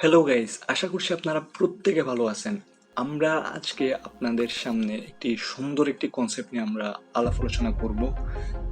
Hello guys, আশা করছি আপনারা প্রত্যেকে ভালো আছেন। আমরা আজকে আপনাদের সামনে একটি সুন্দর একটি কনসেপ্ট নিয়ে আমরা আলাপ আলোচনা করব।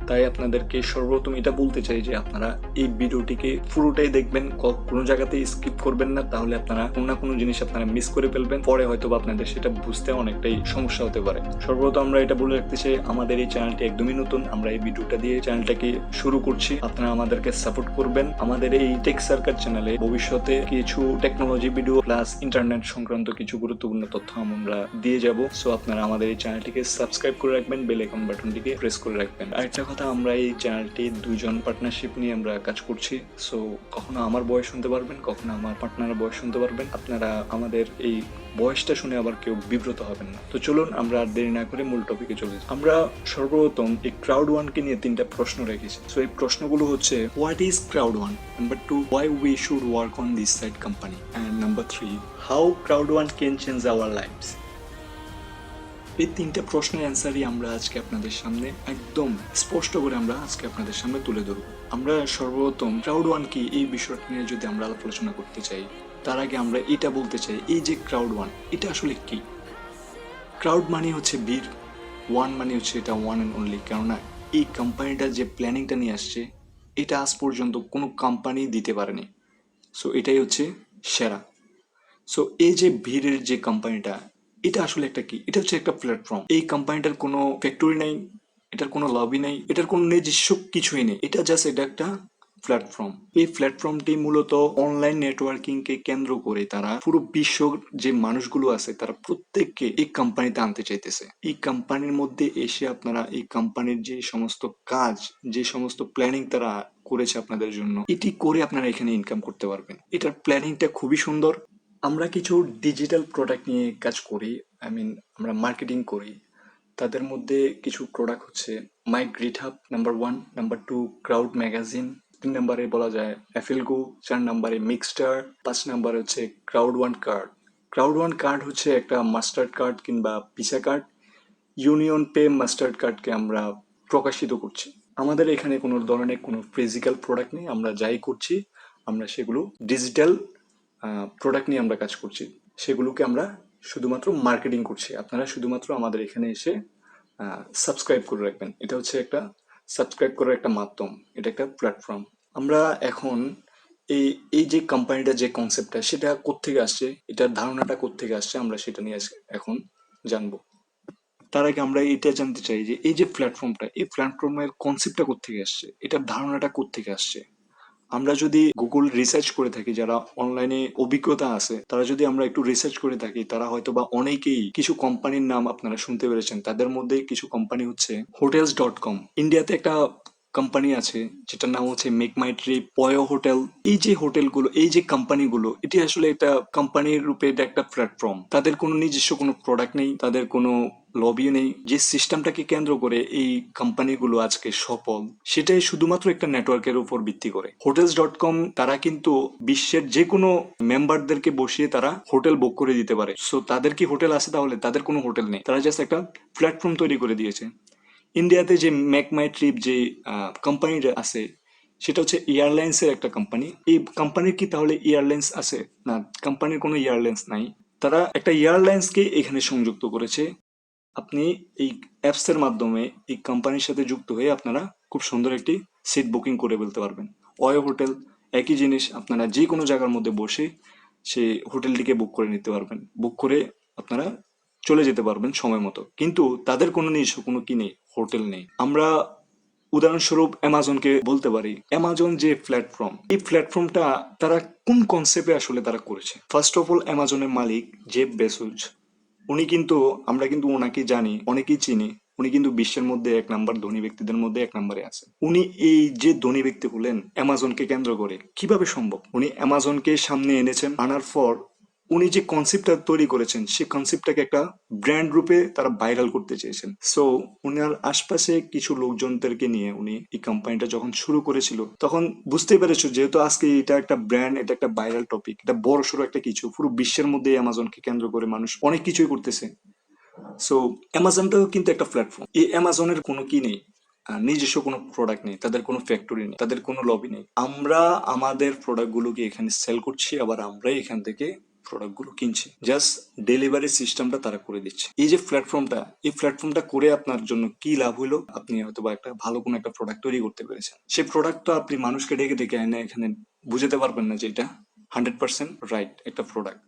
তাই আপনাদেরকে সর্বপ্রথম এটা বলতে চাই যে আপনারা এই ভিডিওটিকে পুরোটাই দেখবেন, কোনো জায়গাতেই স্কিপ করবেন না, তাহলে আপনারা কোনো না কোনো জিনিস আপনারা মিস করে ফেলবেন, পরে হয়তো বা আপনাদের সেটা বুঝতে অনেকটাই সমস্যা হতে পারে। সর্বপ্রথম আমরা এটা বলে রাখতে চাই, আমাদের এই চ্যানেলটি একদমই নতুন। আমরা এই ভিডিওটা দিয়ে চ্যানেলটাকে শুরু করছি, আপনারা আমাদেরকে সাপোর্ট করবেন। আমাদের এই টেক সার্কার চ্যানেলে ভবিষ্যতে কিছু টেকনোলজি ভিডিও প্লাস ইন্টারনেট সংক্রান্ত কিছু গুরুত্বপূর্ণ তথ্য আমরা দিয়ে যাব। সো আপনারা আমাদের এই চ্যানেলটিকে সাবস্ক্রাইব করে রাখবেন, বেল আইকন বাটনটিকে প্রেস করে রাখবেন। আরেকটা কথা, আমরা এই চ্যানেলটি দুইজন পার্টনারশিপ নিয়ে আমরা কাজ করছি। সো কখনো আমার বয়স শুনতে পারবেন, কখনো আমার পার্টনারের বয়স শুনতে পারবেন। আপনারা আমাদের এই বয়সটা শুনে আবার কেউ বিব্রত হবেন না। তো চলুন আমরা আর দেরি না করে মূল টপিকে চলে যাই। আমরা সর্বপ্রথম এই ক্রাউড ওয়ানকে নিয়ে 3টা প্রশ্ন রেখেছি। সো এই প্রশ্নগুলো হচ্ছে, what is crowd one, number 2, why we should work on this side company, and number 3, how crowd one can change our lives. এই 3টা প্রশ্নের অ্যান্সারই আমরা আজকে আপনাদের সামনে একদম স্পষ্ট করে আমরা আজকে আপনাদের সামনে তুলে ধরব। আমরা সর্বপ্রথম ক্রাউড ওয়ান কি এই বিষয়টা নিয়ে যদি আমরা আলোচনা করতে চাই, তার আগে আমরা এটা বলতে চাই, এই যে ক্রাউড ওয়ান, এটা আসলে কি? ক্রাউড মানে হচ্ছে ভিড়, ওয়ান মানে হচ্ছে এটা ওয়ান অ্যান্ড অনলি। কেননা এই কোম্পানিটা যে প্ল্যানিংটা নিয়ে আসছে, এটা আজ পর্যন্ত কোনো কোম্পানি দিতে পারেনি। সো এটাই হচ্ছে সেরা। সো এই যে ভিড়ের যে কোম্পানিটা, এটা আসলে একটা কি, এটা হচ্ছে একটা প্ল্যাটফর্ম। এই কোম্পানিটার কোনো ফ্যাক্টরি নাই, এটার কোনো লবি নাই, এটার কোনো নিজস্ব কিছুই নেই, এটা জাস্ট এটা একটা প্ল্যাটফর্ম। এই প্ল্যাটফর্মটি মূলত অনলাইন নেটওয়ার্কিং কে কেন্দ্র করে তারা পুরো বিশ্ব যে মানুষগুলো আছে তারা প্রত্যেককে এই কোম্পানিতে আনতে চাইতেছে। এই কোম্পানির মধ্যে এসে আপনারা এই কোম্পানির যে সমস্ত কাজ, যে সমস্ত প্ল্যানিং তারা করেছে আপনাদের জন্য, এটি করে আপনারা এখানে ইনকাম করতে পারবেন। এটার প্ল্যানিংটা খুবই সুন্দর। আমরা কিছু ডিজিটাল প্রোডাক্ট নিয়ে কাজ করি, আমরা মার্কেটিং করি। তাদের মধ্যে কিছু প্রোডাক্ট হচ্ছে my grit hub number 1, number 2 crowd magazine, 3 নম্বরে বলা যায় অ্যাফেলগো, 4 নম্বরে মিক্সটার, 5 নম্বরে হচ্ছে crowd one card. Crowd one card হচ্ছে একটা মাস্টার্ড কার্ড কিংবা visa card. Union pay mustard কার্ডকে আমরা প্রকাশিত করছি। আমাদের এখানে কোনো ধরনের কোনো ফিজিক্যাল প্রোডাক্ট নেই, আমরা যাই করছি আমরা সেগুলো ডিজিটাল প্রোডাক্ট নিয়ে আমরা কাজ করছি, সেগুলোকে আমরা শুধুমাত্র মার্কেটিং করছি। আপনারা শুধুমাত্র আমাদের এখানে এসে সাবস্ক্রাইব করে রাখবেন। এটা হচ্ছে একটা সাবস্ক্রাইব করার একটা মাধ্যম, এটা একটা প্ল্যাটফর্ম। আমরা এখন এই এই যে কোম্পানিটা যে কনসেপ্টটা সেটা কোত্থেকে আসছে, এটার ধারণাটা কোত্থেকে আসছে, আমরা সেটা নিয়ে এখন জানবো। তার আগে আমরা এটা জানতে চাই যে এই যে প্ল্যাটফর্মটা, এই প্ল্যাটফর্মের কনসেপ্টটা কোত্থেকে আসছে, এটার ধারণাটা কোত্থেকে আসছে। আমরা যদি গুগল রিসার্চ করে থাকি, যারা অনলাইনে অভিজ্ঞতা আছে তারা যদি আমরা একটু রিসার্চ করে থাকি, তারা হয়তো বা অনেকেই কিছু কোম্পানির নাম আপনারা শুনতে পেরেছেন। তাদের মধ্যে কিছু কোম্পানি হচ্ছে hotels.com। ইন্ডিয়াতে একটা কোম্পানি আছে যেটার নাম হচ্ছে মেক মাই ট্রিপ, পয়ো হোটেল। এই যে হোটেলগুলো, এই যে কোম্পানিগুলো, এটি আসলে একটা কোম্পানির রূপে এটা একটা প্ল্যাটফর্ম। তাদের কোনো নিজস্ব কোনো প্রোডাক্ট নেই, তাদের কোনো লবিও নেই। যে সিস্টেমটাকে কেন্দ্র করে এই কোম্পানিগুলো আজকে সফল, সেটাই শুধুমাত্র একটা নেটওয়ার্কের উপর ভিত্তি করে। হোটেলস.কম তারা কিন্তু বিশ্বের যে কোনো মেম্বারদেরকে বসিয়ে তারা হোটেল বুক করে দিতে পারে। সো তাদের কি হোটেল আছে? তাহলে তাদের কোনো হোটেল নেই, তারা জাস্ট একটা প্ল্যাটফর্ম তৈরি করে দিয়েছে। ইন্ডিয়াতে যে মেক মাই ট্রিপ যে কোম্পানিটা আছে, সেটা হচ্ছে এয়ারলাইন্সের একটা কোম্পানি। এই কোম্পানির কি তাহলে এয়ারলাইন্স আছে? না, কোম্পানির কোনো এয়ারলাইন্স নাই। তারা একটা এয়ারলাইন্সকে এখানে সংযুক্ত করেছে। আপনি এই অ্যাপসের মাধ্যমে এই কোম্পানির সাথে যুক্ত হয়ে আপনারা খুব সুন্দর একটি সিট বুকিং করে ফেলতে পারবেন। অয় হোটেল একই জিনিস, আপনারা যে কোনো জায়গার মধ্যে বসে সেই হোটেলটিকে বুক করে নিতে পারবেন, বুক করে আপনারা চলে যেতে পারবেন সময় মতো। কিন্তু তাদের কোনো নিজস্ব কোনো কি নেই, হোটেল নেই। আমরা উদাহরণস্বরূপ অ্যামাজনকে বলতে পারি। অ্যামাজন যে প্ল্যাটফর্ম, এই প্ল্যাটফর্মটা তারা কোন কনসেপ্টে আসলে তারা করেছে? ফার্স্ট অফ অল, অ্যামাজনের মালিক জেফ বেজোস, উনি কিন্তু, আমরা কিন্তু ওনাকে জানি, অনেকেই চিনি। উনি কিন্তু বিশ্বের মধ্যে 1 নাম্বার ধনী ব্যক্তিদের মধ্যে 1 নম্বরে আছে। উনি এই যে ধনী ব্যক্তি হলেন অ্যামাজনকে কেন্দ্র করে, কিভাবে সম্ভব? উনি অ্যামাজনকে সামনে এনেছেন, আনার পর উনি যে কনসেপ্টটা তৈরি করেছেন সেই কনসেপ্টটাকে একটা ব্র্যান্ড রূপে তারা ভাইরাল করতে চেয়েছেন। সো উনার আশপাশে কিছু লোকজনদেরকে নিয়ে উনি এই কোম্পানিটা যখন শুরু করেছিল, তখন বুঝতেই পেরেছো যেহেতু আজকে এটা একটা ব্র্যান্ড, এটা একটা ভাইরাল টপিক, এটা বড় সড়ো একটা কিছু, পুরো বিশ্বের মধ্যে অ্যামাজনকে কেন্দ্র করে মানুষ অনেক কিছুই করতেছে। সো অ্যামাজনটাও কিন্তু একটা প্ল্যাটফর্ম। এই অ্যামাজনের কোনো কি নেই, নিজস্ব কোনো প্রোডাক্ট নেই, তাদের কোনো ফ্যাক্টরি নেই, তাদের কোনো লবি নেই। আমরা আমাদের প্রোডাক্টগুলোকে এখানে সেল করছি, আবার আমরাই এখান থেকে প্রোডাক্টগুলো কিনছি, জাস্ট ডেলিভারি সিস্টেমটা তারা করে দিচ্ছে। এই যে প্ল্যাটফর্মটা, এই প্ল্যাটফর্মটা করে আপনার জন্য কি লাভ হলো, আপনি হয়তো বা একটা ভালো কোনো একটা প্রোডাক্ট তৈরি করতে পেরেছেন। সেই প্রোডাক্টটা আপনি মানুষকে ডেকে ডেকে এনে এখানে বুঝাতে পারবেন না যে এটা 100% রাইট একটা প্রোডাক্ট।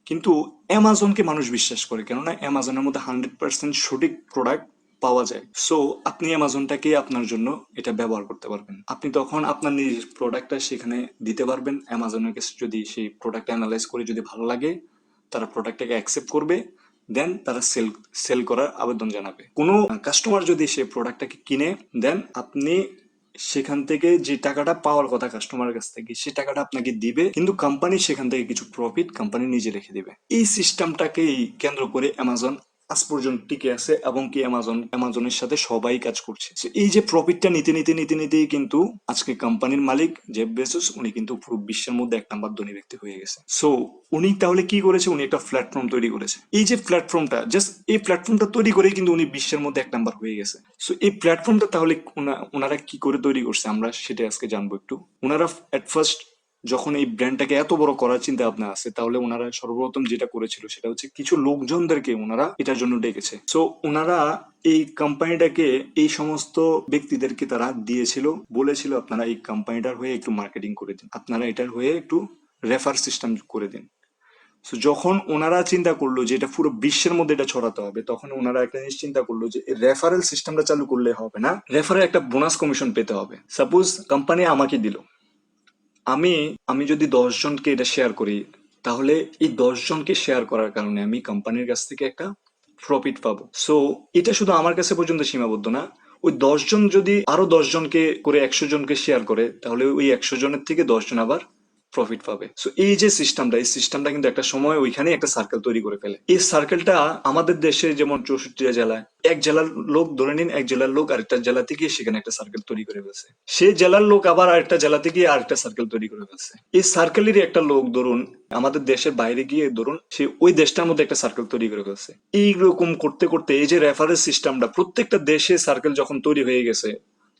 কিন্তু অ্যামাজনকে মানুষ বিশ্বাস করে, কেননা অ্যামাজনের মধ্যে 100% সঠিক প্রোডাক্ট পাওয়া যায়। সো আপনি অ্যামাজনটাকে আপনার জন্য এটা ব্যবহার করতে পারবেন। আপনি তখন আপনার নিজের প্রোডাক্টটা সেখানে দিতে পারবেন। অ্যামাজনের কাছে যদি সেই প্রোডাক্ট অ্যানালাইজ করে যদি ভালো লাগে, তারা প্রোডাক্টটাকে অ্যাকসেপ্ট করবে, দেন তারা সেল করার আবেদন জানাবে। কোনো কাস্টমার যদি সেই প্রোডাক্টটাকে কিনে, দেন আপনি সেখান থেকে যে টাকাটা পাওয়ার কথা কাস্টমারের কাছ থেকে, সেই টাকাটা আপনাকে দিবে, কিন্তু কোম্পানি সেখান থেকে কিছু প্রফিট কোম্পানি নিজে রেখে দিবে। এই সিস্টেমটাকেই কেন্দ্র করে অ্যামাজন আজ পর্যন্ত টিকে আছে, এবং কি অ্যামাজনের সাথে সবাই কাজ করছে। So, এই যে প্রফিটটা নিতে নিতে নিতে নিতেই কিন্তু আজকে কোম্পানির মালিক জেফ বেজোস উনি কিন্তু পুরো বিশ্বের মধ্যে 1 নম্বর ধনী ব্যক্তি হয়ে গেছে। সো উনি তাহলে কি করেছে, উনি একটা প্ল্যাটফর্ম তৈরি করেছে। এই যে প্ল্যাটফর্মটা, জাস্ট এই প্ল্যাটফর্মটা তৈরি করেই কিন্তু উনি বিশ্বের মধ্যে 1 নম্বর হয়ে গেছে। সো এই প্ল্যাটফর্মটা তাহলে ওনারা কি করে তৈরি করছে, আমরা সেটা আজকে জানবো একটু। ওনারা এট ফার্স্ট যখন এই ব্র্যান্ডটাকে এত বড় করার চিন্তা ভাবনা আছে, তাহলে ওনারা সর্বপ্রথম যেটা করেছিল সেটা হচ্ছে কিছু লোকজনদেরকে ওনারা এটার জন্য ডেকেছে। সো ওনারা এই কোম্পানিটাকে, এই সমস্ত ব্যক্তিদেরকে তারা দিয়েছিল, বলেছিল আপনারা এই কোম্পানিটার হয়ে একটু মার্কেটিং করে দিন, আপনারা এটার হয়ে একটু রেফার সিস্টেম করে দিন। সো যখন ওনারা চিন্তা করলো যে এটা পুরো বিশ্বের মধ্যে এটা ছড়াতে হবে, তখন ওনারা একটা জিনিস চিন্তা করলো যে রেফারেল সিস্টেমটা চালু করলে হবে না, রেফারেল একটা বোনাস কমিশন পেতে হবে। সাপোজ কোম্পানি আমাকে দিল, আমি আমি যদি 10 জনকে এটা শেয়ার করি, তাহলে এই 10 জনকে শেয়ার করার কারণে আমি কোম্পানির কাছ থেকে একটা প্রফিট পাবো। সো এটা শুধু আমার কাছে পর্যন্ত সীমাবদ্ধ না, ওই 10 জন যদি আরো 10 জনকে করে 100 জনকে শেয়ার করে, তাহলে ওই 100 জনের থেকে 10 জন আবার প্রফিট পাবে। সো এই যে সিস্টেমটা, এই সিস্টেমটা কিন্তু একটা সময় ওইখানে একটা সার্কেল তৈরি করে ফেলে। এই সার্কেলটা আমাদের দেশে যেমন 64টা জেলায়, এক জেলার লোক ধরে নিন, এক জেলার লোক আরেকটা জেলাতে গিয়ে সেখানে একটা সার্কেল তৈরি করে ফেলছে, সেই জেলার লোক আবার আরেকটা জেলাতে গিয়ে আরেকটা সার্কেল তৈরি করে ফেলছে। এই সার্কেলেরই একটা লোক ধরুন আমাদের দেশের বাইরে গিয়ে ধরুন সে ওই দেশটার মধ্যে একটা সার্কেল তৈরি করে ফেলছে। এইরকম করতে করতে এই যে রেফারেন্স সিস্টেমটা প্রত্যেকটা দেশে সার্কেল যখন তৈরি হয়ে গেছে,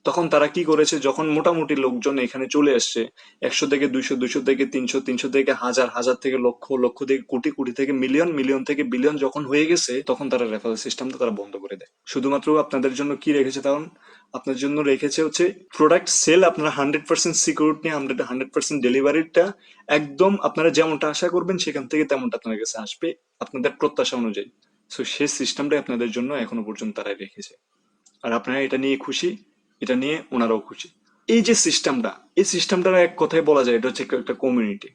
তখন তারা কি করেছে, যখন মোটামুটি লোকজন এখানে চলে আসছে, 100 থেকে 200, 200 থেকে 300, 300 থেকে হাজার, হাজার থেকে লক্ষ, লক্ষ থেকে কোটি, কোটি থেকে মিলিয়ন, মিলিয়ন থেকে বিলিয়ন যখন হয়ে গেছে, তখন তারা রেফারেল সিস্টেমটা তারা বন্ধ করে দেয়। শুধুমাত্র আপনাদের জন্য কি রেখেছে, তখন আপনার জন্য রেখেছে হচ্ছে প্রোডাক্ট সেল, আপনারা 100% সিকিউরিটি নিয়ে, 100% ডেলিভারিটা একদম আপনারা যেমনটা আশা করবেন সেখান থেকে তেমনটা আপনার কাছে আসবে আপনাদের প্রত্যাশা অনুযায়ী। সো সেই সিস্টেমটাই আপনাদের জন্য এখনো পর্যন্ত তারাই রেখেছে, আর আপনারা এটা নিয়ে খুশি, এটা নিয়ে ওনারাও খুশি। এই যে সিস্টেমটা, এই সিস্টেমটার এক কথায় বলা যায় এটা হচ্ছে একটা কমিউনিটি।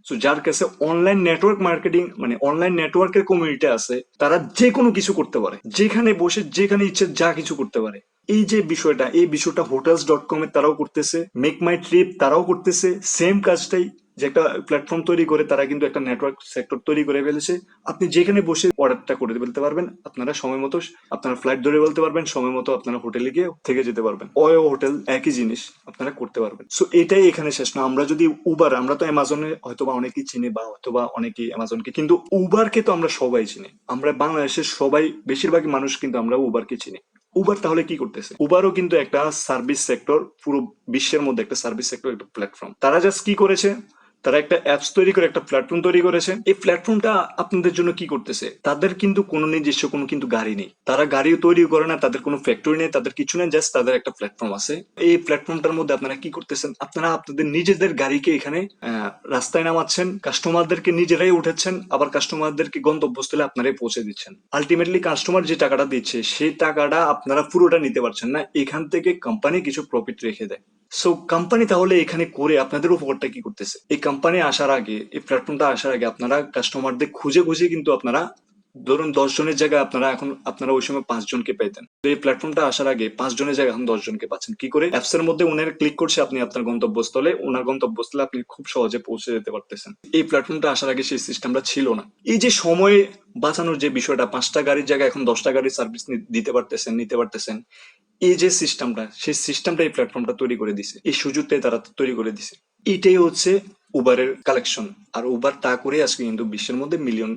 সো যার কাছে অনলাইন নেটওয়ার্ক মার্কেটিং মানে অনলাইন নেটওয়ার্কের কমিউনিটি আছে, তারা যে কোনো কিছু করতে পারে, যেখানে বসে যেখানে ইচ্ছে যা কিছু করতে পারে। এই যে বিষয়টা, এই বিষয়টা hotels.com এর তারাও করতেছে, মেক মাই ট্রিপ তারাও করতেছে, সেম কাজটাই। যে একটা প্ল্যাটফর্ম তৈরি করে তারা কিন্তু একটা নেটওয়ার্ক সেক্টর তৈরি করে ফেলেছে। আপনি যেখানে বসে অর্ডারটা করে ফেলতে পারবেন, আপনারা সময় মতো আপনারা ফ্লাইট ধরে বলতে পারবেন, সময় মতো আপনারা হোটেলে গিয়ে থেকে যেতে পারবেন। ওয়ো হোটেল একই জিনিস আপনারা করতে পারবেন। সো এটাই এখানে শেষ না। আমরা যদি উবার, আমরা তো অ্যামাজনে হয়তোবা অনেকেই চিনি বা হয়তোবা অনেকেই অ্যামাজনকে, কিন্তু উবারকে তো আমরা সবাই চিনি। আমরা বাংলাদেশের সবাই, বেশিরভাগ মানুষ কিন্তু আমরা উবারকে চিনি। উবার তাহলে কি করতেছে? উবারও কিন্তু একটা সার্ভিস সেক্টর, পুরো বিশ্বের মধ্যে একটা সার্ভিস সেক্টর, একটা প্ল্যাটফর্ম। তারা জাস্ট কি করেছে, তারা একটা অ্যাপস তৈরি করে একটা প্ল্যাটফর্ম তৈরি করেছে। এই প্ল্যাটফর্মটা আপনাদের জন্য কি করতেছে, তাদের কিন্তু কোনো নিজস্ব কোনো কিন্তু গাড়ি নেই, তারা গাড়িও তৈরি করে না, তাদের কোনো ফ্যাক্টরি নেই, তাদের কিছু নেই, জাস্ট তাদের একটা প্ল্যাটফর্ম আছে। এই প্ল্যাটফর্মটার মধ্যে আপনারা কি করতেছেন, আপনারা আপনাদের নিজেদের গাড়িকে এখানে রাস্তায় নামাচ্ছেন, কাস্টমারদেরকে নিজেরাই উঠেছেন, আবার কাস্টমারদেরকে গন্তব্যস্থলে আপনারাই পৌঁছে দিচ্ছেন। আলটিমেটলি কাস্টমার যে টাকাটা দিচ্ছে সেই টাকাটা আপনারা পুরোটা নিতে পারছেন না, এখান থেকে কোম্পানি কিছু প্রফিট রেখে দেয়। সো কোম্পানি তাহলে এখানে করে আপনাদের উপকারটা কি করতেছে? এই কোম্পানি আসার আগে, এই প্ল্যাটফর্মটা আসার আগে আপনারা কাস্টমারদের খুঁজে খুঁজে কিন্তু আপনারা ধরুন 10 জনের জায়গায় আপনারা ওই সময় 5 জনকে পেতেন। তো এই প্ল্যাটফর্মটা আসার আগে 5 জনের জায়গায় এখন 10 জনকে পাচ্ছেন। কি করে? অ্যাপস এর মধ্যে উনার ক্লিক করছে, আপনি আপনার গন্তব্যস্থলে, ওনার গন্তব্যস্থলে আপনি খুব সহজে পৌঁছে যেতে পারতেছেন। এই প্ল্যাটফর্মটা আসার আগে সেই সিস্টেমটা ছিল না। এই যে সময় বাঁচানোর যে বিষয়টা, 5টা গাড়ির জায়গায় এখন 10টা গাড়ির সার্ভিস নিতে পারতেছেন, এই যে সিস্টেমটা, সেই সিস্টেমটা এই প্ল্যাটফর্মটা তৈরি করে দিছে, এই সুযোগটাই তারা তৈরি করে দিছে। এটাই হচ্ছে উবারের কালেকশন। আর উবার তা করে আজকে কিন্তু বিশ্বের মধ্যে $1 মিলিয়ন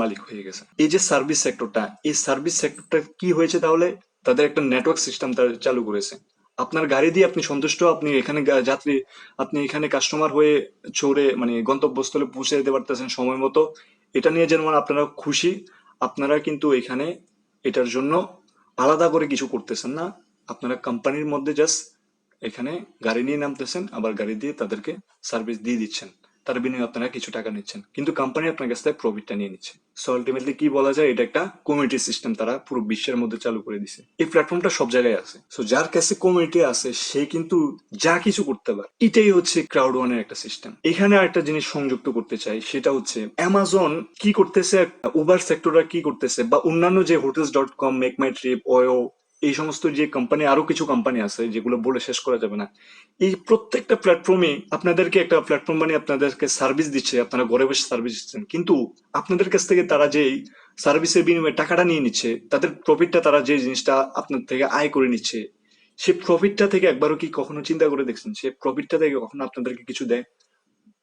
মালিক হয়ে গেছে। এই যে সার্ভিস সেক্টরটা, এই সার্ভিস সেক্টরটা কি হয়েছে তাহলে? তাদের একটা নেটওয়ার্ক সিস্টেম তারা চালু করেছে। আপনার গাড়ি দিয়ে আপনি সন্তুষ্ট, আপনি এখানে যাত্রী, আপনি এখানে কাস্টমার হয়ে চড়ে মানে গন্তব্যস্থলে পৌঁছে যেতে পারতেছেন সময় মতো। এটা নিয়ে যেমন আপনারা খুশি, আপনারা কিন্তু এখানে এটার জন্য আলাদা করে কিছু করতেছেন না। আপনারা কোম্পানির মধ্যে জাস্ট এখানে গাড়ি নিয়ে নামতেছেন, আবার গাড়ি দিয়ে তাদেরকে সার্ভিস দিয়ে দিচ্ছেন, তার বিনিময়ে আপনারা কিছু টাকা নিচ্ছেন, কিন্তু কোম্পানি আপনার কাছ থেকে প্রফিটটা নিয়ে নিচ্ছে। সো আলটিমেটলি কি বলা যায়, এটা একটা কমিউনিটি সিস্টেম তারা পুরো বিশ্বের মধ্যে চালু করে দিছে। এই প্ল্যাটফর্মটা সব জায়গায় আছে। সো যার কাছে কমিউনিটি আছে সে কিন্তু যা কিছু করতে পারে। এটাই হচ্ছে ক্রাউড ওয়ানের একটা সিস্টেম। এখানে আরেকটা জিনিস সংযুক্ত করতে চাই, সেটা হচ্ছে অ্যামাজন কি করতেছে, উবার সেক্টররা কি করতেছে, বা অন্যান্য যে hotels.com, মেক মাই ট্রিপ, ওয়ো, এই সমস্ত যে কোম্পানি, আরো কিছু কোম্পানি আছে যেগুলো বলে শেষ করা যাবে না। এই প্রত্যেকটা প্ল্যাটফর্মে আপনাদেরকে একটা প্ল্যাটফর্ম বানিয়ে আপনাদেরকে সার্ভিস দিচ্ছে, আপনারা ঘরে বসে সার্ভিস দিচ্ছেন, কিন্তু আপনাদের কাছ থেকে তারা যে সার্ভিসের বিনিময়ে টাকাটা নিয়ে নিচ্ছে, তাদের প্রফিটটা, তারা যে জিনিসটা আপনার থেকে আয় করে নিচ্ছে, সে প্রফিটটা থেকে একবারও কি কখনো চিন্তা করে দেখছেন সে প্রফিটটা থেকে কখনো আপনাদেরকে কিছু দেয়?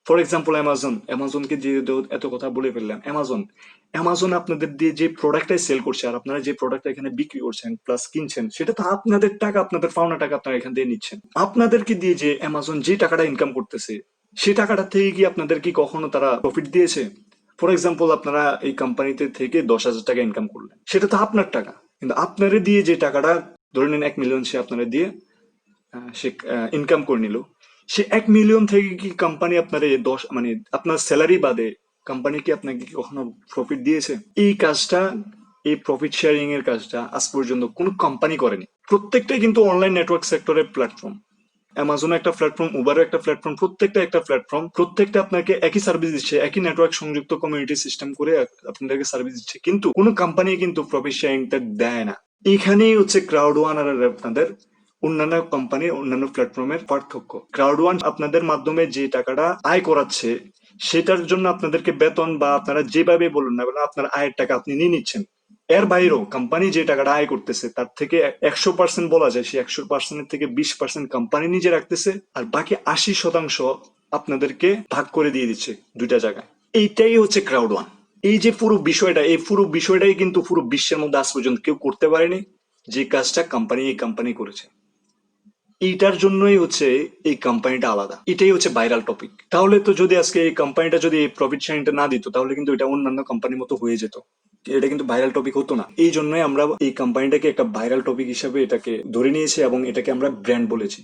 ফর এক্সাম্পল অ্যামাজনকে যে এত কথা বলে ফেললাম, অ্যামাজন আপনাদের দিয়ে যে প্রোডাক্টটাই সেল করছে, আর আপনারা যে প্রোডাক্টটা এখানে বিক্রি করছেন প্লাস কিনছেন, সেটা তো আপনাদের টাকা, আপনাদের পাওনা টাকা আপনারা এখান থেকে নিচ্ছেন। আপনাদেরকে দিয়ে যে অ্যামাজন যে টাকাটা ইনকাম করতেছে, সেই টাকাটা থেকে কি আপনাদের কি কখনো তারা প্রফিট দিয়েছে? ফর এক্সাম্পল আপনারা এই কোম্পানিতে থেকে 10,000 টাকা ইনকাম করলেন, সেটা তো আপনার টাকা, কিন্তু আপনারে দিয়ে যে টাকাটা, ধরে নেন 1 মিলিয়ন সে আপনারা দিয়ে সে ইনকাম করে নিল, সে 1 মিলিয়ন থেকে কি কোম্পানি আপনার মানে আপনার স্যালারি বাদে কোম্পানি কি আপনাকে কি কখনো প্রফিট দিয়েছে? এই কাজটা, এই প্রফিট শেয়ারিং এর কাজটা আজ পর্যন্ত কোনো কোম্পানি করেনি। প্রত্যেকটাই কিন্তু অনলাইন নেটওয়ার্ক সেক্টরের প্ল্যাটফর্ম। অ্যামাজন একটা প্ল্যাটফর্ম, উবারও একটা প্ল্যাটফর্ম, প্রত্যেকটা একটা প্ল্যাটফর্ম, প্রত্যেকটা আপনাকে একই সার্ভিস দিচ্ছে, একই নেটওয়ার্ক সংযুক্ত কমিউনিটি সিস্টেম করে আপনাদেরকে সার্ভিস দিচ্ছে, কিন্তু কোনো কোম্পানি কিন্তু প্রফিট শেয়ারিংটা দেয় না। এখানেই হচ্ছে ক্রাউড ওয়ান আর আপনাদের অন্যান্য কোম্পানির, অন্যান্য প্ল্যাটফর্মের পার্থক্য। ক্রাউড ওয়ান আপনাদের মাধ্যমে যে টাকাটা আয় করাচ্ছে, সেটার জন্য আপনাদেরকে বেতন বা আপনারা যেভাবে বলুন না কেন, আপনার আয়ের টাকা আপনি নিয়ে নিচ্ছেন। এর বাইরেও কোম্পানি যে টাকাটা আয় করতেছে তার থেকে 100% বলা যায়, সেই 100%-এর থেকে 20% কোম্পানি নিজে রাখতেছে, আর বাকি 80% আপনাদেরকে ভাগ করে দিয়ে দিচ্ছে দুইটা জায়গায়। এইটাই হচ্ছে ক্রাউড ওয়ান। এই যে পুরো বিষয়টা, এই পুরো বিষয়টাই কিন্তু পুরো বিশ্বের মধ্যে আজ পর্যন্ত কেউ করতে পারেনি, যে কাজটা এই কোম্পানি করেছে। এইটার জন্যই হচ্ছে এই কোম্পানিটা আলাদা, এটাই হচ্ছে ভাইরাল টপিক। তাহলে তো যদি আজকে এই কোম্পানিটা যদি প্রফিট শেয়ারিংটা না দিত, তাহলে কিন্তু এটা অন্যান্য কোম্পানির মতো হয়ে যেত, এটা কিন্তু ভাইরাল টপিক হতো না। এই জন্যই আমরা এই কোম্পানিটাকে একটা ভাইরাল টপিক হিসাবে এটাকে ধরে নিয়েছি এবং এটাকে আমরা ব্র্যান্ড বলেছি।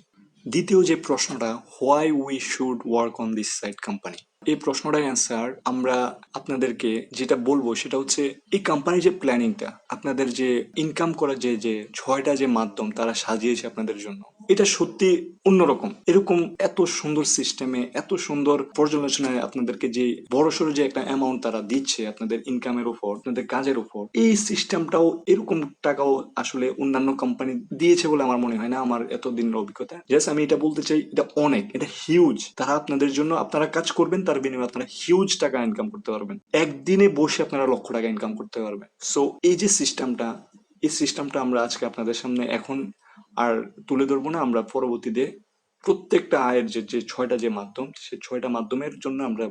দ্বিতীয় যে প্রশ্নটা, why we should work on this site company, এই প্রশ্নটার অ্যান্সার আমরা আপনাদেরকে যেটা বলবো সেটা হচ্ছে, এই কোম্পানির যে প্ল্যানিংটা, আপনাদের যে ইনকাম করার যে যে 6টা যে মাধ্যম তারা সাজিয়েছে আপনাদের জন্য, এটা সত্যি অন্যরকম। এরকম এত সুন্দর সিস্টেমে, এত সুন্দর পর্যালোচনায় আপনাদেরকে যে বড়সড় যে একটা অ্যামাউন্ট তারা দিচ্ছে আপনাদের ইনকামের উপর, আপনাদের কাজের উপর, এই সিস্টেমটাও, এরকম টাকাও আসলে অন্যান্য কোম্পানি দিয়েছে বলে আমার মনে হয় না, আমার এতদিনের অভিজ্ঞতা। জাস্ট আমি এটা বলতে চাই, এটা অনেক, এটা হিউজ। তারা আপনাদের জন্য, আপনারা কাজ করবেন, তার বিনিময়ে আপনারা হিউজ টাকা ইনকাম করতে পারবেন। একদিনে বসে আপনারা লক্ষ টাকা ইনকাম করতে পারবেন। সো এই যে সিস্টেমটা, এই সিস্টেমটা আমরা আজকে আপনাদের সামনে এখন আর তুলে ধরবো না, আমরা পরবর্তীতে প্রত্যেকটা আয়ের যে যে 6টা যে মাধ্যম, সেই 6টা মাধ্যমের জন্য আমরা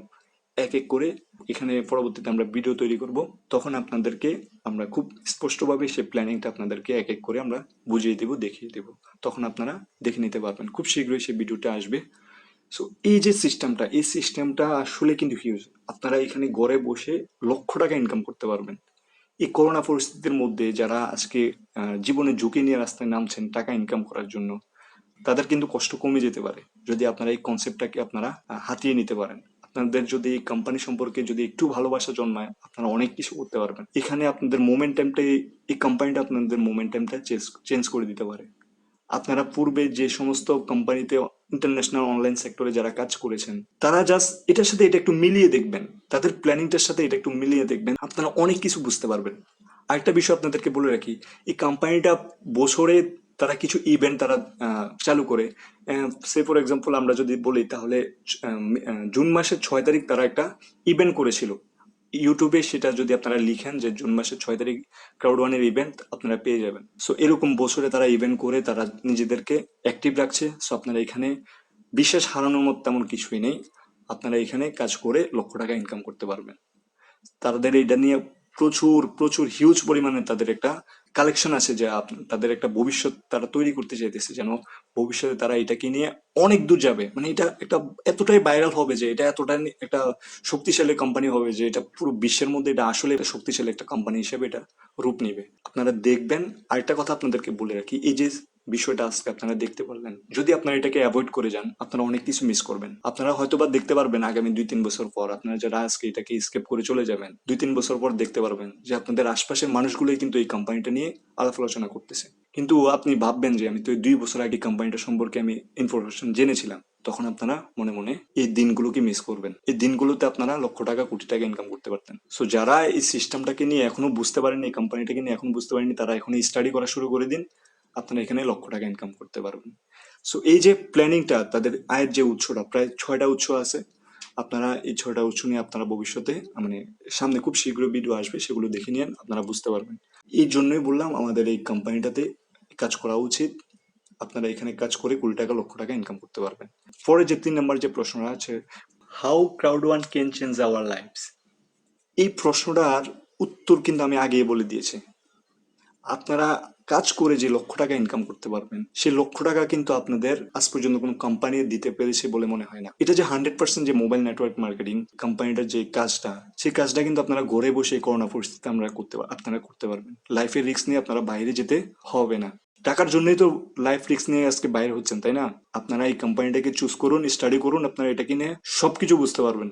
এক এক করে এখানে পরবর্তীতে আমরা ভিডিও তৈরি করব। তখন আপনাদেরকে আমরা খুব স্পষ্টভাবে সেই প্ল্যানিংটা আপনাদেরকে এক এক করে আমরা বুঝিয়ে দেব, দেখিয়ে দেব। তখন আপনারা দেখে নিতে পারবেন, খুব শীঘ্রই সেই ভিডিওটা আসবে। সো এই যে সিস্টেমটা, এই সিস্টেমটা আসলে কিন্তু হিউজ। আপনারা এখানে ঘরে বসে লক্ষ টাকা ইনকাম করতে পারবেন। এই করোনা পরিস্থিতির মধ্যে যারা আজকে জীবনের ঝুঁকি নিয়ে রাস্তায় নামছেন টাকা ইনকাম করার জন্য, তাদের কিন্তু কষ্ট কমে যেতে পারে যদি আপনারা এই কনসেপ্টটাকে আপনারা হাতিয়ে নিতে পারেন। আপনাদের যদি এই কোম্পানি সম্পর্কে যদি একটু ভালোবাসা জন্মায়, আপনারা অনেক কিছু করতে পারবেন। এখানে আপনাদের মোমেন্টামটা, এই কোম্পানিটা আপনাদের মোমেন্টামটা চেঞ্জ করে দিতে পারে। আপনারা পূর্বে যে সমস্ত কোম্পানিতে ইন্টারন্যাশনাল অনলাইন সেক্টরে যারা কাজ করেছেন, তারা জাস্ট এটার সাথে এটা একটু মিলিয়ে দেখবেন, তাদের প্ল্যানিংটার সাথে এটা একটু মিলিয়ে দেখবেন, আপনারা অনেক কিছু বুঝতে পারবেন। আরেকটা বিষয় আপনাদেরকে বলে রাখি, এই কোম্পানিটা বছরে তারা কিছু ইভেন্ট তারা চালু করে। সে ফর এক্সাম্পল আমরা যদি বলি, তাহলে জুন মাসের 6 তারিখ তারা একটা ইভেন্ট করেছিল ইউটিউবে। সেটা যদি আপনারা লিখেন যে জুন মাসের 6 তারিখ ক্রাউড ওয়ানের ইভেন্ট, আপনারা পেয়ে যাবেন। সো এরকম বছরে তারা ইভেন্ট করে তারা নিজেদেরকে অ্যাক্টিভ রাখছে। সো আপনারা এখানে বিশ্বাস হারানোর মতো তেমন কিছুই নেই, আপনারা এখানে কাজ করে লক্ষ টাকা ইনকাম করতে পারবেন। তাদের এটা নিয়ে প্রচুর প্রচুর হিউজ পরিমাণে তাদের একটা কালেকশন আছে যে তাদের একটা ভবিষ্যৎ তারা তৈরি করতে চাইতেছে, যেন ভবিষ্যতে তারা এটাকে নিয়ে অনেক দূর যাবে, মানে এটা একটা এতটাই ভাইরাল হবে যে এটা এতটাই একটা শক্তিশালী কোম্পানি হবে যে এটা পুরো বিশ্বের মধ্যে এটা আসলে একটা শক্তিশালী একটা কোম্পানি হিসেবে এটা রূপ নেবে। আপনারা দেখবেন। আরেকটা কথা আপনাদেরকে বলে রাখি, এই যে বিষয়টা আজকে আপনারা দেখতে পারলেন, যদি আপনারা এটাকে অ্যাভয়েড করে যান আপনারা অনেক কিছু মিস করবেন। আপনারা হয়তো বা দেখতে পারবেন আগামী 2-3 বছর পর, আপনারা যারা আজকে এটাকে স্কেপ করে চলে যাবেন 2-3 বছর পর দেখতে পারবেন যে আপনাদের আশপাশের মানুষগুলোই কিন্তু এই কোম্পানিটা নিয়ে আলাপ আলোচনা করতেছে। কিন্তু আপনি ভাববেন যে আমি তো 2 বছর আগে কোম্পানিটা সম্পর্কে আমি ইনফরমেশন জেনেছিলাম, তখন আপনারা মনে মনে এই দিনগুলোকে মিস করবেন। এই দিনগুলোতে আপনারা লক্ষ টাকা কোটি টাকা ইনকাম করতে পারতেন। সো যারা এই সিস্টেমটাকে নিয়ে এখনো বুঝতে পারেননি, এই কোম্পানিটাকে নিয়ে এখন বুঝতে পারেননি, তারা এখন স্টাডি করা শুরু করে দিন, আপনারা এখানে লক্ষ টাকা ইনকাম করতে পারবেন। সো এই যে প্ল্যানিংটা, তাদের আয়ের যে উৎসটা, প্রায় 6টা উৎস আছে। আপনারা এই 6টা উৎস নিয়ে আপনারা ভবিষ্যতে মানে সামনে খুব শীঘ্রই ভিডিও আসবে, সেগুলো দেখে নিন, আপনারা বুঝতে পারবেন। এই জন্যই বললাম আমাদের এই কোম্পানিটাতে কাজ করা উচিত। আপনারা এখানে কাজ করে কোটি টাকা লক্ষ টাকা ইনকাম করতে পারবেন। পরে যে 3 নম্বর যে প্রশ্নটা আছে, how crowd one can change our lives, এই প্রশ্নটার উত্তর কিন্তু আমি আগেই বলে দিয়েছি। আপনারা কাজ করে যে লক্ষ টাকা ইনকাম করতে পারবেন, সেই লক্ষ টাকা কিন্তু আপনাদের আজ পর্যন্ত কোনো কোম্পানি দিতে পেরেছে বলে মনে হয় না। এটা যে 100% যে মোবাইল নেটওয়ার্ক মার্কেটিং কোম্পানিটার যে কাজটা, সেই কাজটা কিন্তু আপনারা ঘরে বসে করোনা পরিস্থিতিতে আপনারা করতে পারবেন। লাইফের রিস্ক নিয়ে আপনারা বাইরে যেতে হবে না। টাকার জন্যই তো লাইফ রিস্ক নিয়ে আজকে বাইরে হচ্ছেন, তাই না? আপনারা এই কোম্পানিটাকে চুজ করুন, স্টাডি করুন, আপনারা এটাকে নিয়ে সবকিছু বুঝতে পারবেন।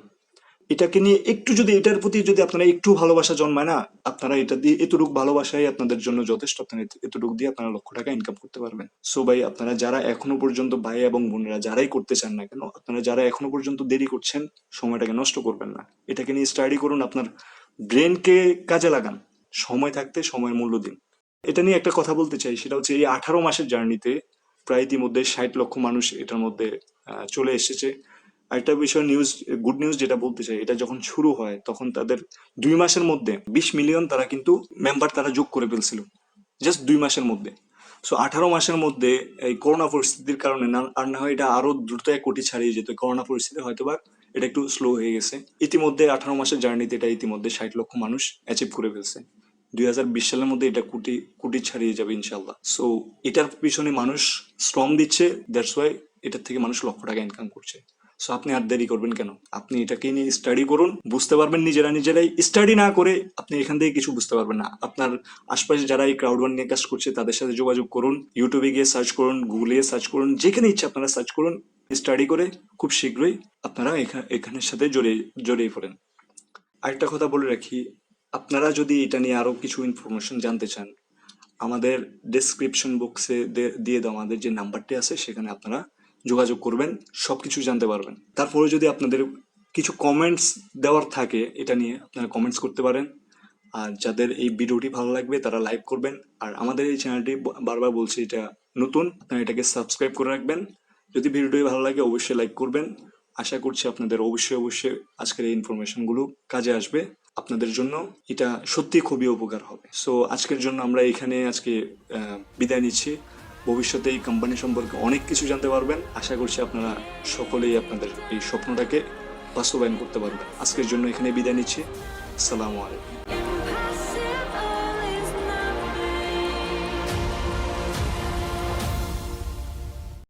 এটাকে নিয়ে একটু যদি এটার প্রতি যদি আপনারা একটু ভালোবাসা জন্মায় না, আপনারা এটা দিয়ে এতটুকু ভালোবাসাই আপনাদের জন্য যথেষ্ট। আপনারা এতটুকু দিয়ে আপনারা লক্ষ টাকা ইনকাম করতে পারবেন। সো ভাই, আপনারা যারা এখনো পর্যন্ত, ভাই এবং বোনেরা যারাই করতে চান না কেন, আপনারা যারা এখনো পর্যন্ত দেরি করছেন, সময়টাকে নষ্ট করবেন না। এটাকে নিয়ে স্টাডি করুন, আপনার ব্রেনকে কাজে লাগান। সময় থাকতে সময়ের মূল্য দিন। এটা নিয়ে একটা কথা বলতে চাই, সেটা হচ্ছে এই 18 মাসের জার্নিতে প্রায় ইতিমধ্যে 60 লক্ষ মানুষ এটার মধ্যে চলে এসেছে। আরেকটা বিষয়, গুড নিউজ যেটা বলতে চাই, এটা যখন শুরু হয় তখন তাদের 2 মাসের মধ্যে 20 মিলিয়ন তারা কিন্তু মেম্বার তারা যোগ করে ফেলছিল, জাস্ট 2 মাসের মধ্যে। সো 18 মাসের মধ্যে এই করোনা পরিস্থিতির কারণে আর না হয় এটা আরো দ্রুত 1 কোটি ছাড়িয়ে যেত। করোনা পরিস্থিতি হয়তোবা এটা একটু স্লো হয়ে গেছে। ইতিমধ্যে 18 মাসের জার্নিতে এটা ইতিমধ্যে 60 লক্ষ মানুষ অ্যাচিভ করে ফেলছে। 2020 সালের মধ্যে এটা কোটি কোটি ছাড়িয়ে যাবে ইনশাল্লাহ। সো এটার পিছনে মানুষ শ্রম দিচ্ছে, দ্যাটস ওয়াই এটার থেকে মানুষ লক্ষ টাকা ইনকাম করছে। সো আপনি আর দেরি করবেন কেন? আপনি এটাকে নিয়ে স্টাডি করুন, বুঝতে পারবেন নিজেরাই। স্টাডি না করে আপনি এখান থেকে কিছু বুঝতে পারবেন না। আপনার আশপাশে যারা এই ক্রাউড ওয়ান নিয়ে কাজ করছে তাদের সাথে যোগাযোগ করুন, ইউটিউবে গিয়ে সার্চ করুন, গুগলে গিয়ে সার্চ করুন, যেখানে ইচ্ছা আপনারা সার্চ করুন। স্টাডি করে খুব শীঘ্রই আপনারা এখানের সাথে জড়িয়ে পড়েন। আরেকটা কথা বলে রাখি, আপনারা যদি এটা নিয়ে আরো কিছু ইনফরমেশন জানতে চান, আমাদের ডেসক্রিপশন বক্সে দিয়ে দেওয়া আমাদের যে নাম্বারটি আছে সেখানে আপনারা যোগাযোগ করবেন, সবকিছু জানতে পারবেন। তারপরে যদি আপনাদের কিছু কমেন্টস দেওয়ার থাকে, এটা নিয়ে আপনারা কমেন্টস করতে পারেন। আর যাদের এই ভিডিওটি ভালো লাগবে তারা লাইক করবেন। আর আমাদের এই চ্যানেলটি বারবার বলছি এটা নতুন, আপনারা এটাকে সাবস্ক্রাইব করে রাখবেন। যদি ভিডিওটি ভালো লাগে অবশ্যই লাইক করবেন। আশা করছি আপনাদের অবশ্যই আজকের এই ইনফরমেশনগুলো কাজে আসবে। আপনাদের জন্য এটা সত্যি খুবই উপকার হবে। সো আজকের জন্য আমরা এখানে আজকে বিদায় নিচ্ছি। ভবিষ্যতে এই কোম্পানি সম্পর্কে অনেক কিছু জানতে পারবেন। আশা করছি আপনারা সকলেই আপনাদের এই স্বপ্নটাকে বাস্তবায়ন করতে পারবেন। আজকের জন্য এখানে বিদায় নিচ্ছি। আসসালামু আলাইকুম।